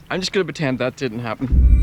I'm just gonna pretend that didn't happen.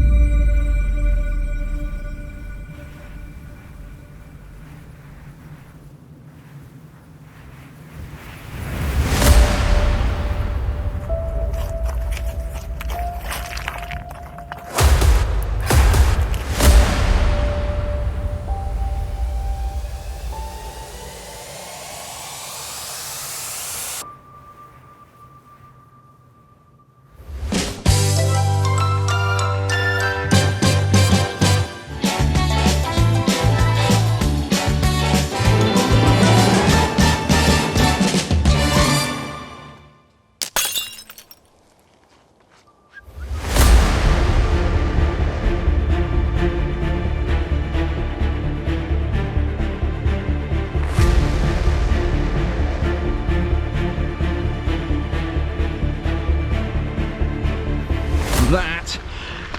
That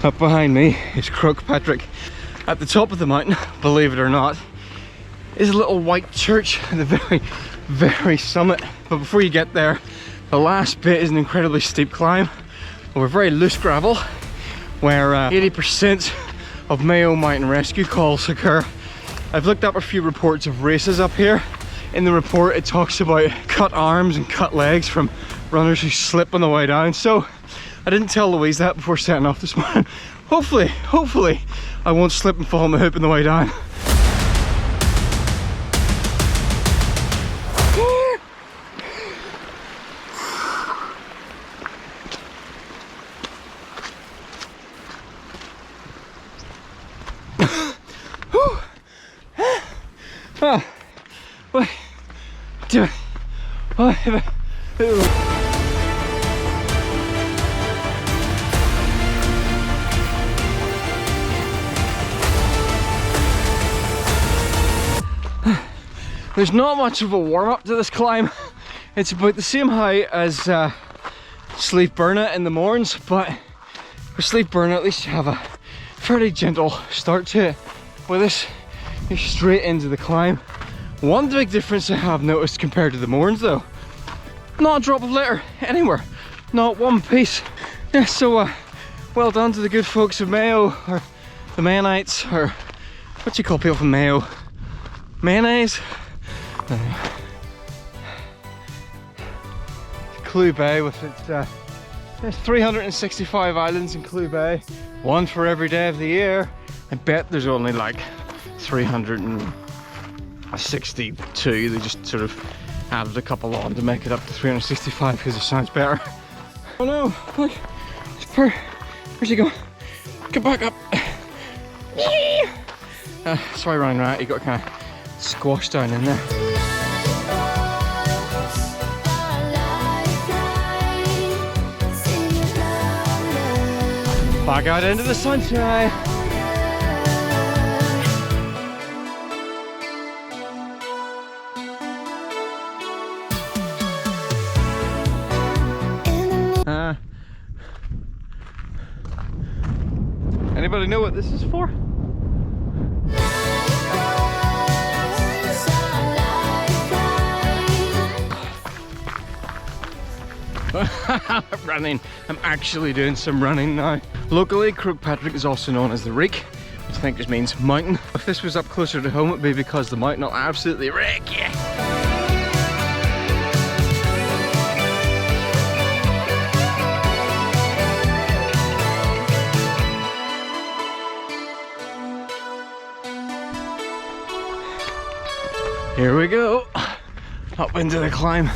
up behind me is Croagh Patrick. At the top of the mountain, believe it or not, is a little white church at the very summit. But before you get there, the last bit is an incredibly steep climb over very loose gravel where 80% of Mayo mountain rescue calls occur. I've looked up a few reports of races up here. In the report it talks about cut arms and cut legs from runners who slip on the way down. So I didn't tell Louise that before setting off this morning. Hopefully I won't slip and fall on the hoop on the way down. There's not much of a warm-up to this climb. It's about the same height as Sleeve Burna in the morns, but for Sleeve Burna at least you have a fairly gentle start to it. With this, you're straight into the climb. One big difference I have noticed compared to the morns though, not a drop of litter anywhere, not one piece. Yeah, so well done to the good folks of Mayo, or the Mayonites, or what do you call people from Mayo? Mayonnaise? Clew Bay with its there's 365 islands in Clew Bay, one for every day of the year. I bet there's only like 362. They just sort of added a couple on to make it up to 365 because it sounds better. Oh no, look, where's he going? Get back up. Sorry, Ryan, right, you got kind of squashed down in there. Back out into the sunshine. Anybody know what this is for? Running. I'm actually doing some running now. Locally, Croagh Patrick is also known as the Reek, which I think just means mountain. If this was up closer to home, it'd be because the mountain will absolutely wreck you. Here we go, up into the climb.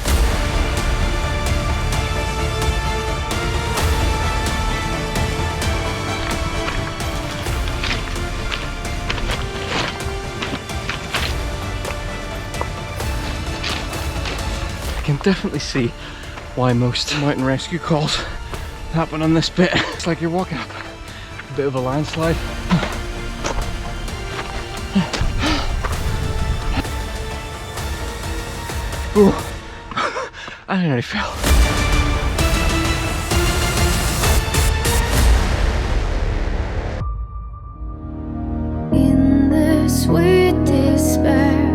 I can definitely see why most mountain rescue calls happen on this bit. It's like you're walking up a bit of a landslide. Ooh, I nearly fell. In the sweet despair,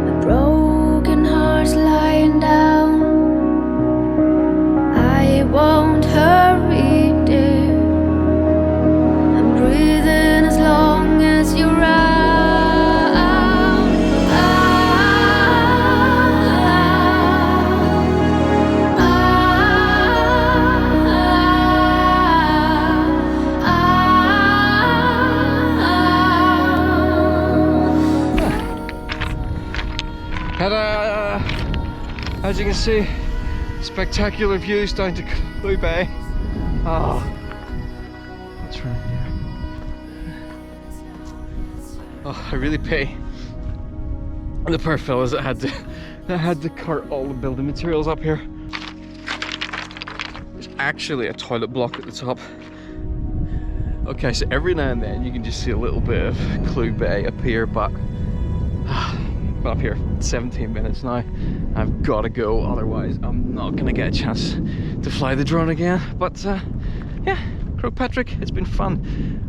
a broken heart's lying down. I won't hurry. you can see, spectacular views down to Clew Bay. Oh, what's right here? Oh, I really pity the poor fellas that had to cart all the building materials up here. There's actually a toilet block at the top. Okay, so every now and then you can just see a little bit of Clew Bay up here, but I'm up here 17 minutes now. I've got to go, otherwise I'm not gonna get a chance to fly the drone again. But yeah, Croagh Patrick, it's been fun.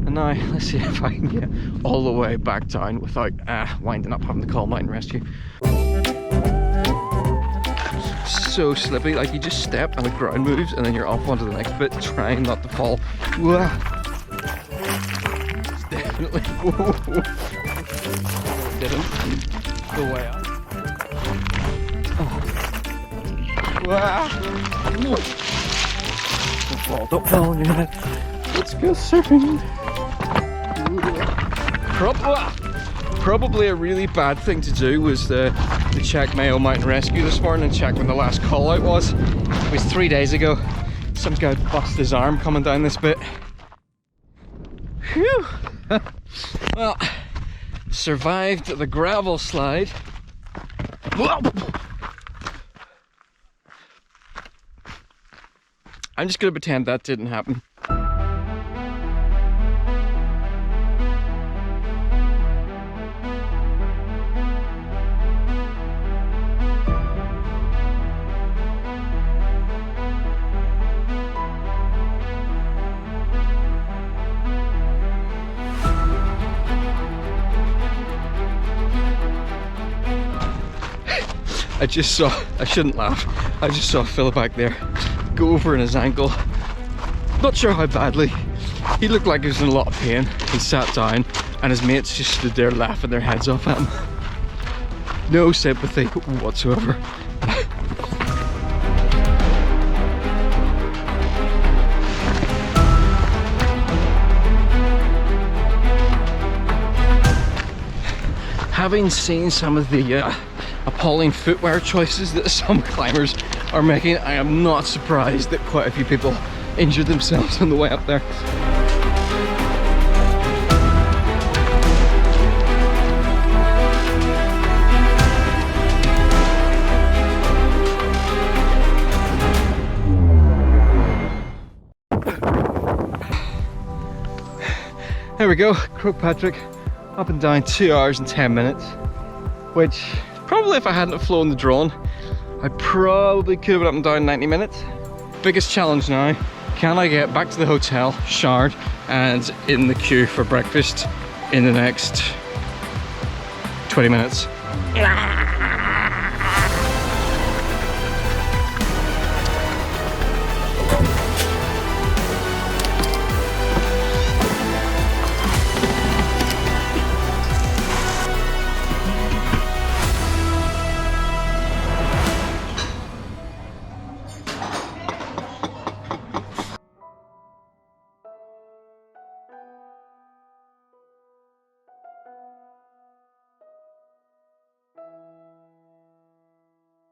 And now let's see if I can get all the way back down without winding up having to call Mountain Rescue. So slippy, like you just step and the ground moves and then you're off onto the next bit, trying not to fall. Whoa. Definitely. Whoa. Didn't go way up. Oh. Wow. Don't fall on your head. Let's go surfing. Probably a really bad thing to do was to check Mayo Mountain Rescue this morning and check when the last call out was. It was 3 days ago. Some guy busted his arm coming down this bit. Phew. Well, survived the gravel slide. Whoa. I'm just gonna pretend that didn't happen. I shouldn't laugh, I just saw Phil back there go over in his ankle. Not sure how badly. He looked like he was in a lot of pain. He sat down and his mates just stood there laughing their heads off at him. No sympathy whatsoever. Having seen some of the appalling footwear choices that some climbers are making, I am not surprised that quite a few people injured themselves on the way up there. There we go, Croagh Patrick, up and down 2 hours and 10 minutes, which probably if I hadn't flown the drone, I probably could have been up and down 90 minutes. Biggest challenge now, can I get back to the hotel, showered, and in the queue for breakfast in the next 20 minutes?